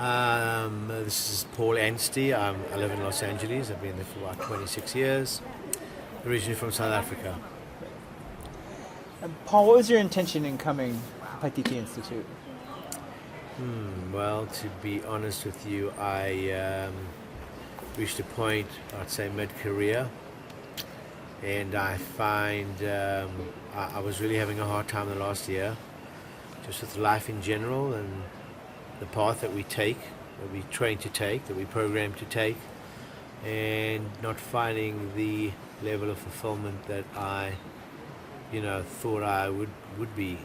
This is Paul Anstey. I live in Los Angeles. I've been there for about 26 years. Originally from South Africa. Paul, what was your intention in coming to Paititi Institute? Well, to be honest with you, I reached a point, I'd say mid-career, and I find I was really having a hard time the last year, just with life in general and the path that we take, that we train to take, that we program to take, and not finding the level of fulfillment that I, thought I would be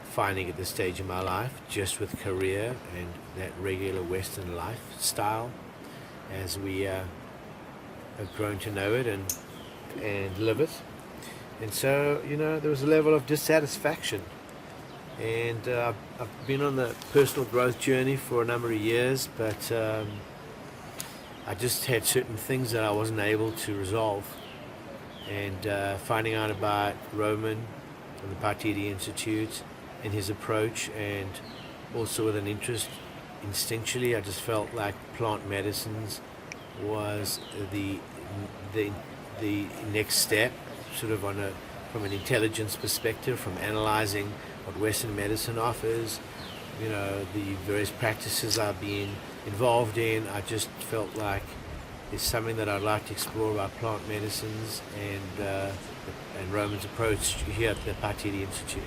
finding at this stage in my life, just with career and that regular Western lifestyle, as we have grown to know it and live it. And so, there was a level of dissatisfaction. And I've been on the personal growth journey for a number of years, but I just had certain things that I wasn't able to resolve. And finding out about Roman and the Paititi Institute and his approach, and also with an interest instinctually, I just felt like plant medicines was the next step, sort of from an intelligence perspective, from analyzing what Western medicine offers, the various practices I've been involved in. I just felt like it's something that I'd like to explore about plant medicines and Roman's approach here at the Paititi Institute.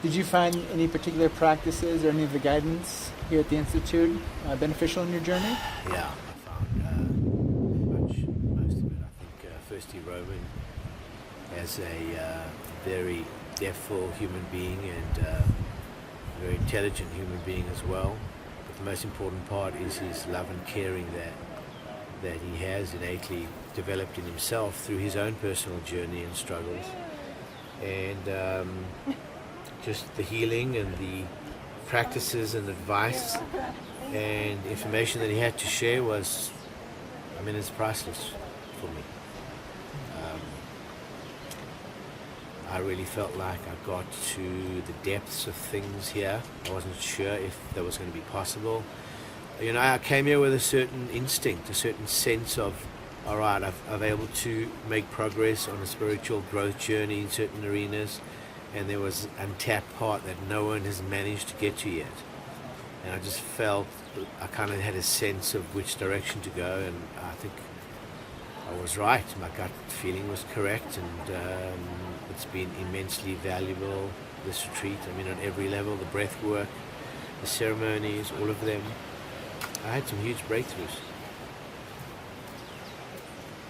Did you find any particular practices or any of the guidance here at the Institute beneficial in your journey? Yeah, I found most of it. I think firstly Roman as a very deftful human being and very intelligent human being as well. But the most important part is his love and caring that he has innately developed in himself through his own personal journey and struggles. And just the healing and the practices and advice and information that he had to share was, it's priceless for me. I really felt like I got to the depths of things here. I wasn't sure if that was going to be possible. I came here with a certain instinct, a certain sense of, all right, I've able to make progress on a spiritual growth journey in certain arenas, and there was an untapped part that no one has managed to get to yet. And I just felt, I kind of had a sense of which direction to go, and I think I was right. My gut feeling was correct, and it's been immensely valuable, this retreat. On every level, the breath work, the ceremonies, all of them. I had some huge breakthroughs.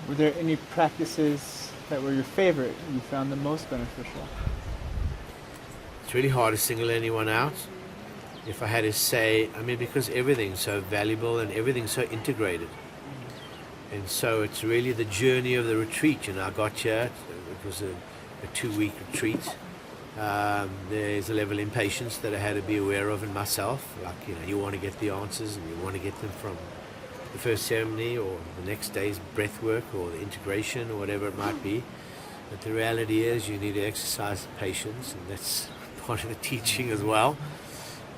Were there any practices that were your favorite and you found the most beneficial? It's really hard to single anyone out. If I had to say, because everything's so valuable and everything's so integrated. And so it's really the journey of the retreat. I got here, it was a 2-week retreat. There's a level of impatience that I had to be aware of in myself. Like, you want to get the answers and you want to get them from the first ceremony or the next day's breath work or the integration or whatever it might be. But the reality is you need to exercise patience, and that's part of the teaching as well.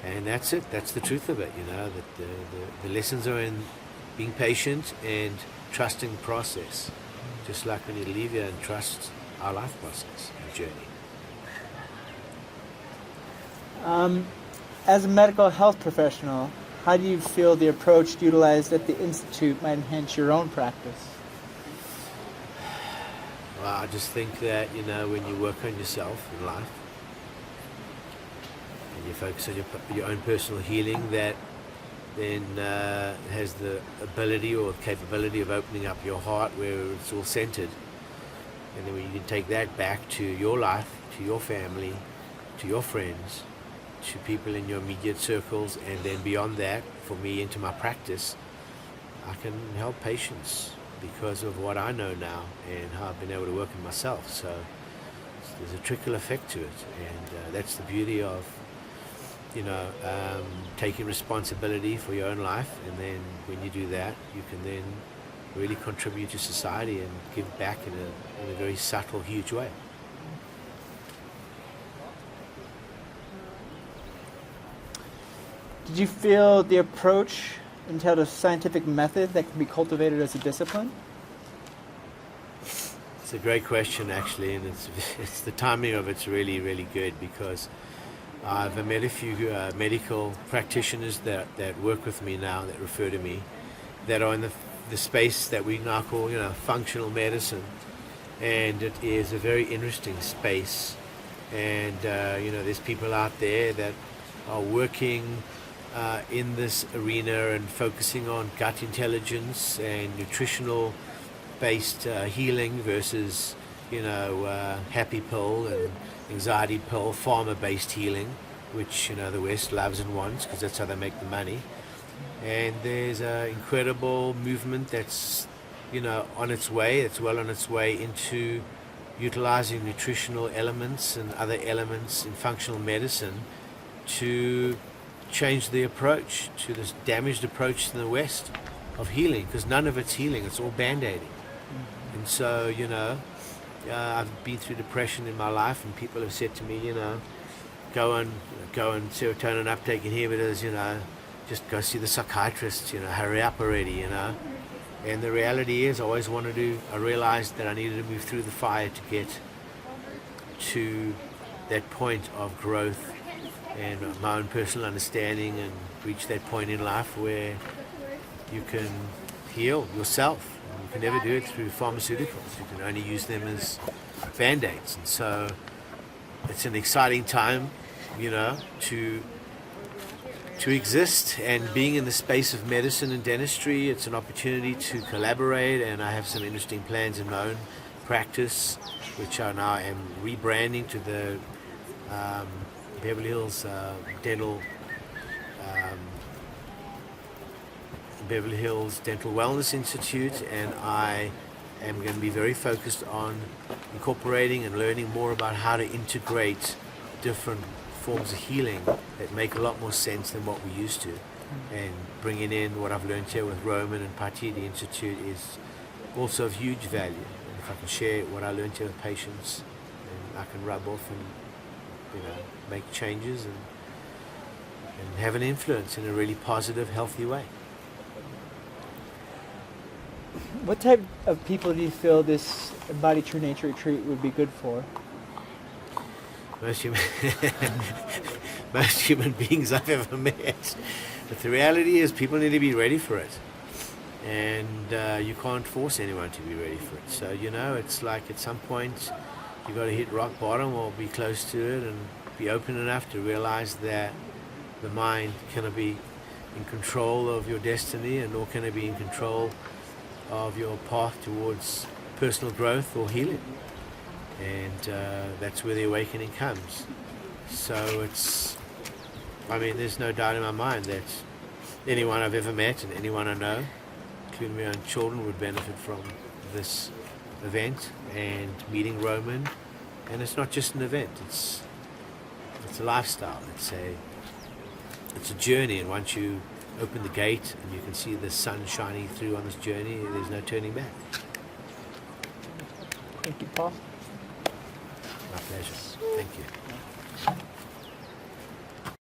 And that's it. That's the truth of it, that the lessons are in being patient and trusting the process. Just like when you leave here and trust our life process and journey. As a medical health professional, how do you feel the approach utilized at the Institute might enhance your own practice? Well, I just think that, when you work on yourself in life and you focus on your own personal healing, that then has the ability or capability of opening up your heart where it's all centered. And then when you can take that back to your life, to your family, to your friends, to people in your immediate circles, and then beyond that, for me, into my practice, I can help patients because of what I know now and how I've been able to work in myself. So there's a trickle effect to it, and that's the beauty of taking responsibility for your own life. And then when you do that, you can then really contribute to society and give back in a very subtle, huge way. Did you feel the approach entailed a scientific method that can be cultivated as a discipline? It's a great question, actually, and it's the timing of it's really, really good, because I've met a few medical practitioners that work with me now, that refer to me, that are in the space that we now call, functional medicine, and it is a very interesting space. And there's people out there that are working in this arena and focusing on gut intelligence and nutritional based healing versus happy pill and anxiety pill, pharma based healing, which the West loves and wants because that's how they make the money. And there's an incredible movement that's on its way. It's well on its way into utilizing nutritional elements and other elements in functional medicine to change the approach to this damaged approach in the West of healing, because none of it's healing, it's all band-aiding. And so, I've been through depression in my life, and people have said to me, go on serotonin uptake inhibitors, just go see the psychiatrist, hurry up already, And the reality is, I realized that I needed to move through the fire to get to that point of growth and my own personal understanding, and reach that point in life where you can heal yourself. You can never do it through pharmaceuticals. You can only use them as band-aids. And so it's an exciting time, to exist, and being in the space of medicine and dentistry, it's an opportunity to collaborate, and I have some interesting plans in my own practice, which I now am rebranding to the Beverly Hills Dental Wellness Institute, and I am going to be very focused on incorporating and learning more about how to integrate different forms of healing that make a lot more sense than what we used to. And bringing in what I've learned here with Roman and Paititi Institute is also of huge value. And if I can share what I learned here with patients, and I can rub off and make changes and have an influence in a really positive, healthy way. What type of people do you feel this Embody True Nature retreat would be good for? Most human beings I've ever met. But the reality is, people need to be ready for it. And you can't force anyone to be ready for it. So, it's like at some point you got to hit rock bottom or be close to it, and be open enough to realize that the mind cannot be in control of your destiny, and nor can it be in control of your path towards personal growth or healing. And that's where the awakening comes. So there's no doubt in my mind that anyone I've ever met and anyone I know, including my own children, would benefit from this event and meeting Roman. And it's not just an event, it's a lifestyle. It's a journey, and once you open the gate and you can see the sun shining through on this journey, there's no turning back. Thank you, Paul. My pleasure. Thank you.